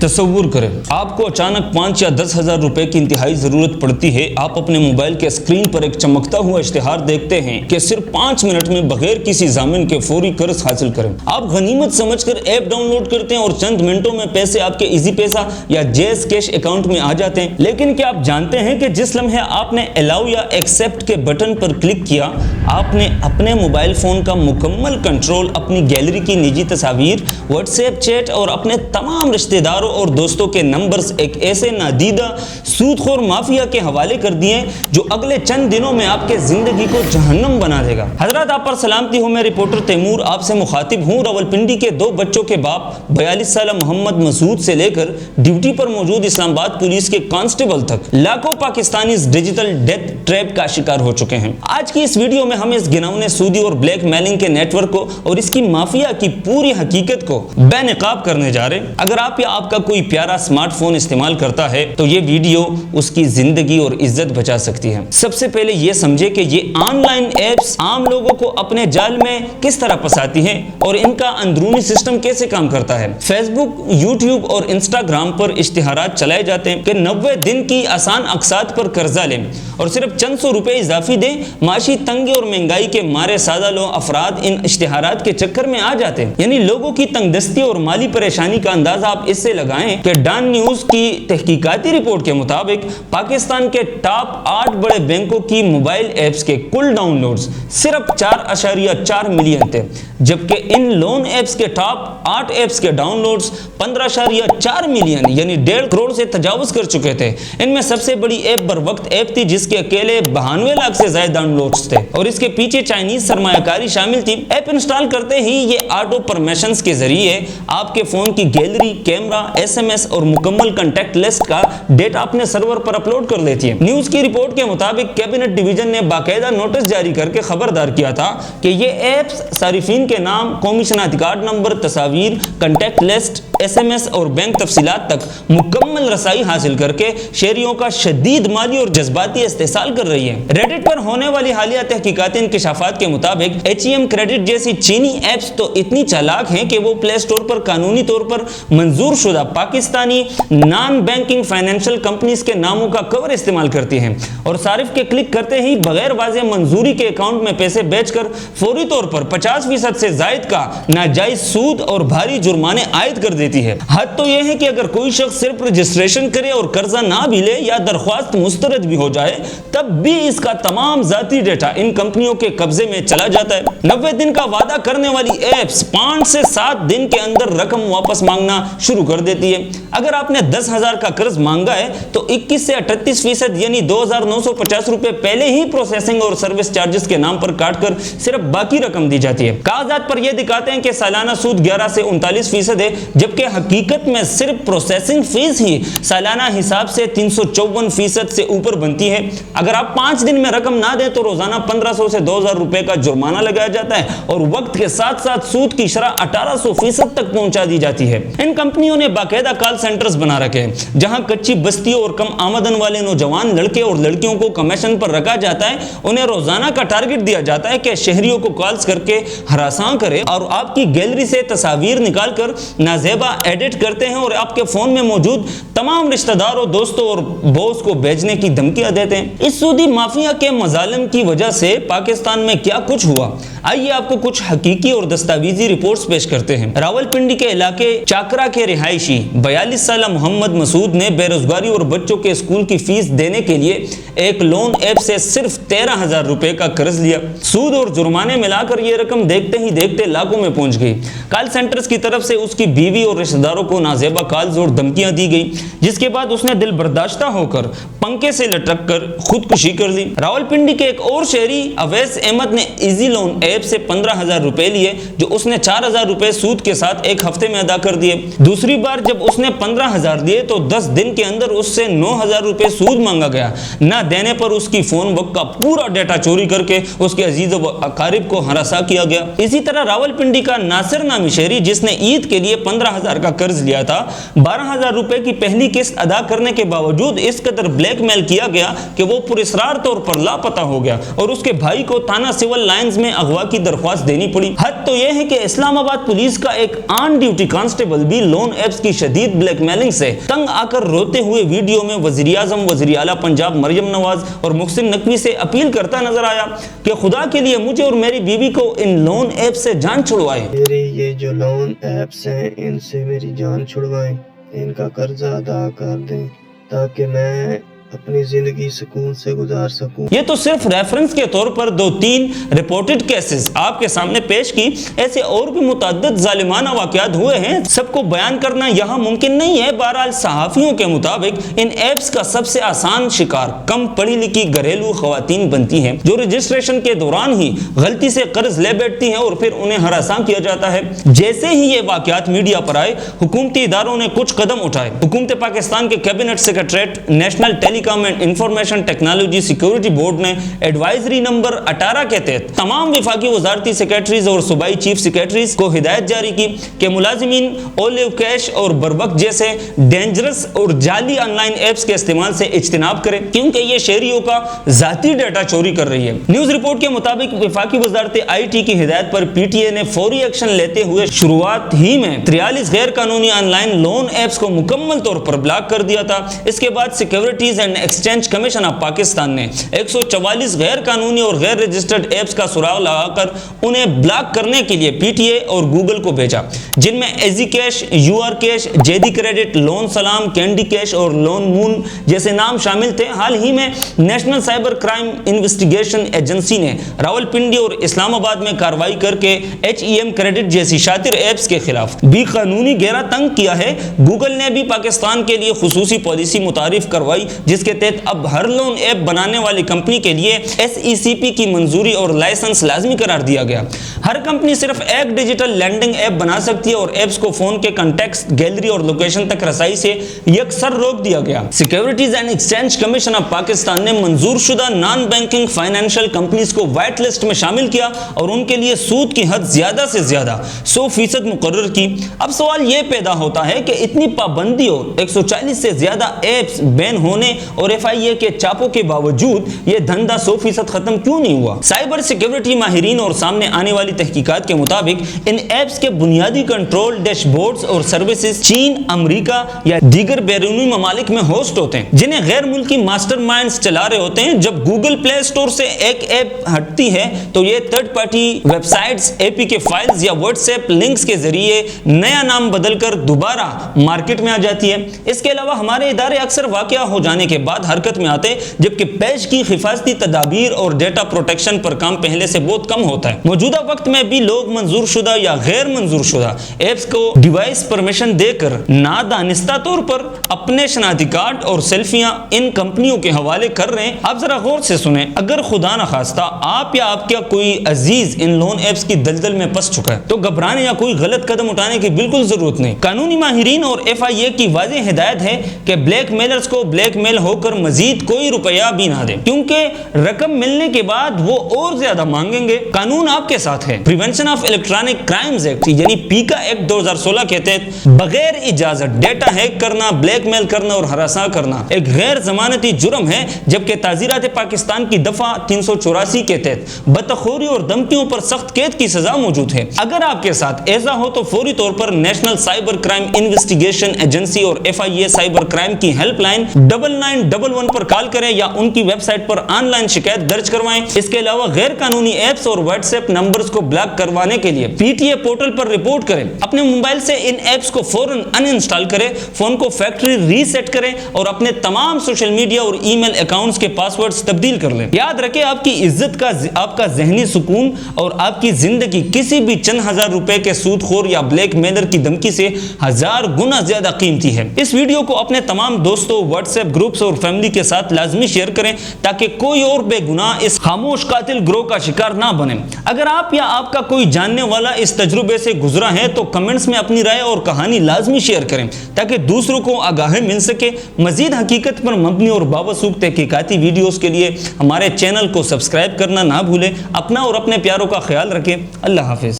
تصور کریں آپ کو اچانک 5 یا 10 ہزار روپے کی انتہائی ضرورت پڑتی ہے۔ آپ اپنے موبائل کے اسکرین پر ایک چمکتا ہوا اشتہار دیکھتے ہیں کہ صرف 5 منٹ میں بغیر کسی ضامن کے فوری قرض حاصل کریں۔ آپ غنیمت سمجھ کر ایپ ڈاؤن لوڈ کرتے ہیں اور چند منٹوں میں پیسے آپ کے ایزی پیسہ یا جیز کیش اکاؤنٹ میں آ جاتے ہیں۔ لیکن کیا آپ جانتے ہیں کہ جس لمحے آپ نے الاؤ یا ایکسیپٹ کے بٹن پر کلک کیا، آپ نے اپنے موبائل فون کا مکمل کنٹرول، اپنی گیلری کی نجی تصاویر، واٹس ایپ چیٹ اور اپنے تمام رشتہ داروں اور دوستوں کے نمبرز ایک ایسے نادیدہ سود خور مافیا کے حوالے کر دیے جو اگلے چند دنوں میں آپ کے زندگی کو جہنم بنا دے گا۔ حضرات آپ پر سلامتی ہو، میں رپورٹر تیمور آپ سے مخاطب ہوں۔ راولپنڈی کے 2 بچوں کے باپ 42 سالہ محمد مسعود سے لے کر ڈیوٹی پر موجود اسلام آباد پولیس کے کانسٹیبل تک لاکھوں پاکستانیز ڈیجیٹل ڈیتھ ٹریپ کا شکار ہو چکے ہیں۔ آج کی اس ویڈیو میں ہم اس گھناؤنے سودی اور بلیک میلنگ کے نیٹ ورک کو اور اس کی مافیا کی پوری حقیقت کو بے نقاب کرنے جا رہے ہیں۔ اگر آپ یا آپ کا کوئی پیارا سمارٹ فون استعمال کرتا ہے تو یہ ویڈیو اس کی زندگی اور عزت بچا سکتی ہے۔ سب سے پہلے یہ سمجھے کہ یہ آن لائن ایپس عام لوگوں کو اپنے جال میں کس طرح پھنساتی ہیں اور ان کا اندرونی سسٹم کیسے کام کرتا ہے۔ فیس بک، یوٹیوب اور انسٹاگرام پر اشتہارات چلائے جاتے ہیں کہ 90 دن کی آسان اقساط پر قرضہ لیں اور صرف چند سو روپے اضافی دیں۔ معاشی تنگی اور مہنگائی کے مارے سادہ لوگ افراد ان اشتہارات کے چکر میں آ جاتے ہیں۔ یعنی لوگوں کی تنگ دستی اور مالی پریشانی کا اندازہ آپ اس سے لگائیں کہ ڈان نیوز کی تحقیقاتی رپورٹ کے مطابق پاکستان کے ٹاپ 8 بڑے بینکوں کی موبائل ایپس کے کل ڈاؤن لوڈز صرف 4.4 ملین تھے، جبکہ ان لون ایپس کے ٹاپ 8 ایپس کے ڈاؤن لوڈز 15.4 ملین یعنی 1.5 کروڑ سے تجاوز کر چکے تھے۔ ان میں سب سے بڑی ایپ بروقت ایپ تھی جس کے اکیلے 92 لاکھ سے زائد ڈاؤن لوڈز تھے اور اس کے پیچھے چائنیز سرمایہ کاری شامل تھی۔ ایپ انسٹال کرتے ہی یہ آٹو پرمیشنز کے ذریعے آپ کے فون کی گیلری، کیمرہ، SMS اور مکمل کنٹیکٹ لسٹ کا ڈیٹا اپنے سرور پر اپلوڈ کر لیتی ہے۔ نیوز کی رپورٹ کے مطابق کیبنٹ ڈویژن نے باقاعدہ نوٹس جاری کر کے خبردار کیا تھا کہ یہ ایپس صارفین کے نام، قومی شناختی کارڈ نمبر، تصاویر، کنٹیکٹ لسٹ، SMS اور بینک تفصیلات تک مکمل رسائی حاصل کر کے شہریوں کا شدید مالی اور جذباتی استحصال کر رہی ہے۔ ریڈٹ پر ہونے والی حالیہ تحقیقاتی انکشافات کے مطابق HEM کریڈٹ جیسی چینی ایپس تو اتنی چالاک ہیں کہ وہ پلے سٹور پر قانونی طور پر منظور شدہ Pakistani non banking financial companies کے ناموں کا کور استعمال کرتی ہیں اور صارف کے کلک کرتے ہی بغیر واضح منظوری کے اکاؤنٹ میں پیسے بیچ کر فوری طور پر 50% سے زائد کا ناجائز سود اور بھاری جرمانے عائد کر دیتی ہے۔ حد تو یہ ہے کہ اگر کوئی شخص صرف رجسٹریشن کرے اور قرضہ نہ بھی لے یا درخواست مسترد بھی ہو جائے تب بھی اس کا تمام ذاتی ڈیٹا ان کمپنیوں کے قبضے میں چلا جاتا ہے۔ 90 دن کا وعدہ کرنے والی ایپس 5 سے 7 دن کے اندر رقم واپس مانگنا شروع کر دیتی ہے۔ اگر آپ نے 10,000 کا قرض مانگا ہے تو 21 سے 38% یعنی 2,950 روپے پہلے ہی پروسیسنگ اور سروس چارجز کے نام پر کاٹ کر صرف باقی رقم دی جاتی ہے۔ کاغذات پر یہ دکھاتے ہیں کہ سالانہ سود 11 سے 39% ہے، جبکہ حقیقت میں صرف پروسیسنگ فیس ہی سالانہ حساب سے 354% سے اوپر بنتی ہے۔ اگر آپ 5 دن میں رقم نہ دیں تو روزانہ 1,500 سے 2,000 روپے کا جرمانہ لگایا جاتا ہے اور وقت کے ساتھ ساتھ سود کی شرح 1800% تک پہنچا دی جاتی ہے۔ ان کمپنیوں نے باقاعدہ کال سینٹرز بنا رکھے ہیں جہاں کچی بستیوں اور کم آمدن والے نوجوان لڑکے اور لڑکیوں کو کمیشن پر رکھا جاتا ہے۔ انہیں روزانہ کا ٹارگٹ دیا جاتا ہے کہ شہریوں کو کالز کر کے ہراساں کرے اور آپ کی گیلری سے تصاویر نکال کر نازیبا ایڈٹ کرتے ہیں اور آپ کے فون میں موجود تمام رشتہ داروں، دوستوں اور بوس کو بھیجنے کی دھمکیاں دیتے ہیں۔ اس سودی مافیا کے مظالم کی وجہ سے پاکستان میں کیا کچھ ہوا، آئیے آپ کو کچھ حقیقی اور دستاویزی رپورٹس پیش کرتے ہیں۔ راولپنڈی کے علاقے چاکرا کے رہائشی 42 سالہ محمد مسعود نے بے روزگاری اور بچوں کے اسکول کی فیس دینے کے لیے ایک لون ایپ سے صرف 13,000 روپے کا قرض لیا۔ سود اور جرمانے ملا کر یہ رقم دیکھتے ہی دیکھتے لاکھوں میں پہنچ گئی۔ کال سینٹرز کی طرف سے اس کی بیوی اور رشتہ داروں کو نازیبا کالز اور دھمکیاں دی گئی، جس کے بعد اس نے دل برداشتہ ہو کر پنکھے سے لٹک کر خودکشی کر لی۔ راولپنڈی کے ایک اور شہری اویس احمد نے ایزی لون ایپ سے 15,000 روپے لیے جو اس نے 4,000 روپے سود کے ساتھ ایک ہفتے میں ادا کر دیے۔ دوسری بار جب اس نے 15,000 دیے تو 10 دن کے اندر اس سے 9,000 روپے سود مانگا گیا۔ نہ دینے پر اس کی فون بک کا پورا ڈیٹا چوری کر کے اس کے عزیز و اقارب کو ہراساں کیا گیا۔ اسی طرح راولپنڈی کا ناصر نامی شہری جس نے عید کے لیے 15,000 50,000 کا قرض لیا تھا، 12,000 روپے کی پہلی قسط ادا کرنے کے باوجود اس قدر بلیک میل کیا گیا کہ وہ پراسرار طور پر لاپتہ ہو گیا اور اس کے بھائی کو تھانہ سول لائنز میں اغوا کی درخواست دینی پڑی۔ حد تو یہ ہے کہ اسلام آباد پولیس کا ایک آن ڈیوٹی کانسٹیبل بھی لون ایپس کی شدید بلیک میلنگ سے تنگ آ کر روتے ہوئے ویڈیو میں وزیر اعظم، وزیر اعلیٰ پنجاب مریم نواز اور محسن نقوی سے اپیل کرتا نظر آیا کہ خدا کے لیے مجھے اور میری بیوی کو ان لون ایپ سے جان چھڑوائے۔ میری یہ جو لون ایپس ہیں ان سے میری جان چھڑوائیں، ان کا قرضہ ادا کر دیں تاکہ میں اپنی زندگی سکون سے گزار سکوں۔ یہ تو صرف ریفرنس کے طور پر 2-3 رپورٹڈ کیسز آپ کے سامنے پیش کی، ایسے اور بھی متعدد ظالمانہ واقعات ہوئے ہیں، سب کو بیان کرنا یہاں ممکن نہیں ہے۔ بہرحال صحافیوں کے مطابق ان ایپس کا سب سے آسان شکار کم پڑھی لکھی گھریلو خواتین بنتی ہیں جو رجسٹریشن کے دوران ہی غلطی سے قرض لے بیٹھتی ہیں اور پھر انہیں ہراساں کیا جاتا ہے۔ جیسے ہی یہ واقعات میڈیا پر آئے، حکومتی اداروں نے کچھ قدم اٹھائے۔ حکومت پاکستان کے cabinet secretariat national telecom and information technology security board نے ایڈوائزری نمبر 18 کے تحت تمام وفاقی وزارتی سیکریٹریز اور صوبائی چیف سیکریٹریز کو ہدایت جاری کی کہ ملازمین اولیو کیش اور بربک جیسے ڈینجرس اور جعلی آن لائن ایپس کے استعمال سے اجتناب کریں کیونکہ یہ شہریوں کا ذاتی ڈیٹا چوری کر رہی ہے۔ نیوز رپورٹ کے مطابق وفاقی وزارت آئی ٹی کی ہدایت پر پی ٹی اے نے فوری ایکشن لیتے ہوئے شروعات ہی میں 43 غیر قانونی آن لائن لون ایپس کو مکمل طور پر بلاک کر دیا تھا۔ اس کے بعد securities and exchange commission of Pakistan نے 144 غیر قانونی اور غیر رجسٹرڈ ایپس کا سراغ لگا کر انہیں بلاک کرنے کے لیے پی ٹی اے اور گوگل کو بھیجا، جن میں easy cash, U R cash, جیدی کریڈٹ، لون سلام، کینڈی کیش اور لون مون جیسے نام شامل تھے۔ حال ہی میں national cyber crime investigation agency نے راولپنڈی اور اسلام آباد میں کارروائی کر کے ایچ ای ایم کریڈٹ جیسی شاطر ایپس کے خلاف بھی قانونی گھیرا تنگ کیا ہے۔ گوگل نے بھی پاکستان کے لیے خصوصی پالیسی متعارف کروائی جس کے تحت اب ہر لون ایپ بنانے والی کمپنی کے لیے ایس ای سی پی کی منظوری اور لائسنس لازمی قرار دیا گیا۔ ہر کمپنی صرف ایک ڈیجیٹل لینڈنگ ایپ بنا سکتی ہے اور ایپس کو فون کے کنٹیکسٹ، گیلری اور لوکیشن تک رسائی سے یکسر روک دیا گیا۔ Securities and exchange commission of Pakistan نے منظور شدہ نان بینکنگ فائنینشیل کمپنیز کو وائٹ لسٹ میں شامل کیا اور ان کے لیے سود کی حد زیادہ سے زیادہ 100% مقرر کی۔ اب سوال یہ پیدا ہوتا ہے کہ اتنی پابندی اور 140 سے زیادہ ایپس بین ہونے اور ایف آئی اے کے چاپوں کے باوجود یہ دھندا 100% ختم کیوں نہیں ہوا؟ سائبر سیکیورٹی ماہرین اور سامنے آنے والی تحقیقات کے مطابق ان ایپس کے بنیادی کنٹرول ڈیش بورڈز اور سروسز چین، امریکہ یا دیگر بیرونی ممالک میں ہوسٹ ہوتے ہیں جنہیں غیر ملکی ماسٹر مائنڈز چلا رہے ہوتے ہیں۔ جب گوگل پلے اسٹور سے ایک ایپ ہٹتی ہے تو یہ تھرڈ پارٹی ویب سائٹس، اے پی کے فائلز یا واٹس ایپ لنکس کے ذریعے نیا نام بدل کر دوبارہ مارکیٹ میں آ جاتی ہے۔ اس کے علاوہ ہمارے ادارے اکثر واقعہ ہو جانے کے بعد حرکت میں آتے جبکہ پیش کی حفاظتی تدابیر اور ڈیٹا پروٹیکشن پر کام پہلے سے بہت کم ہوتا ہے۔ موجودہ وقت میں بھی لوگ منظور شدہ یا غیر منظور شدہ ایپس کو ڈیوائس پرمیشن دے کر نادانستہ طور پر اپنے شناختی کارڈ اور سیلفیاں ان کمپنیوں کے حوالے کر رہے ہیں۔ آپ ذرا غور سے سنیں، اگر خدا نخواستہ آپ یا آپ کا کوئی عزیز ان لون ایپس کی دلدل میں پس چکا ہے تو گھبرانے یا کوئی غلط قدم اٹھانے کی بالکل ضرورت نہیں۔ قانونی ماہرین اور ایف آئی اے کی واضح ہدایت ہے کہ بلیک میلرز کو بلیک میل ہو کر مزید کوئی روپیہ بھی نہ دیں کیونکہ رقم ملنے کے بعد وہ اور زیادہ مانگیں گے۔ قانون آپ کے ساتھ ہے۔ Prevention of electronic crimes act یعنی پیکا ایکٹ 2016 کے تحت بغیر اجازت ڈیٹا ہیک کرنا، بلیک میل کرنا اور ہراساں کرنا ایک غیر ضمانتی جرم ہے، جبکہ تعزیرات پاکستان کی دفعہ 384 کے تحت بدتخوری اور دھمکیوں پر سخت قید کی سزا موجود ہے۔ اگر آپ کے ساتھ ایسا ہو تو فوری طور پر national cyber crime investigation agency اور F I A cyber crime کی ہیلپ لائن 9911 پر کال کریں یا ان کی ویب سائٹ پر آن لائن شکایت درج کروائیں۔ اس کے علاوہ غیر قانونی ایپس اور واٹس ایپ نمبرز کو بلاک کروانے کے لیے P T A portal per report کریں۔ اپنے موبائل سے ان ایپس کو فوراً ان انسٹال کریں، فون کو فیکٹری ریسیٹ کریں اور اپنے تمام سوشل میڈیا اور ای میل اکاؤنٹس کے پاس ورڈز تبدیل کر لیں۔ یاد رکھیں، آپ کی عزت کا، آپ کا ذہنی سکون اور آپ کی زندگی کسی بھی چند ہزار روپے کے سود خور یا بلیک میلر کی دھمکی سے 1000 گنا زیادہ قیمتی ہے۔ اس ویڈیو کو اپنے تمام دوستوں، واٹس ایپ گروپس اور فیملی کے ساتھ لازمی شیئر کریں تاکہ کوئی اور بے گناہ اس خاموش قاتل گروہ کا شکار نہ بنے۔ اگر آپ یا آپ کا کوئی جاننے والا اس تجربے سے گزرا ہے تو کمنٹس میں اپنی رائے اور کہانی لازمی شیئر کریں تاکہ دوسروں کو آگاہی مل سکے۔ مزید حقیقت پر مبنی اور باوثوق تحقیقاتی ویڈیوز کے لیے ہمارے چینل کو سبسکرائب کرنا نہ بھولیں۔ اپنا اور اپنے پیاروں کا خیال رکھیں۔ اللہ حافظ۔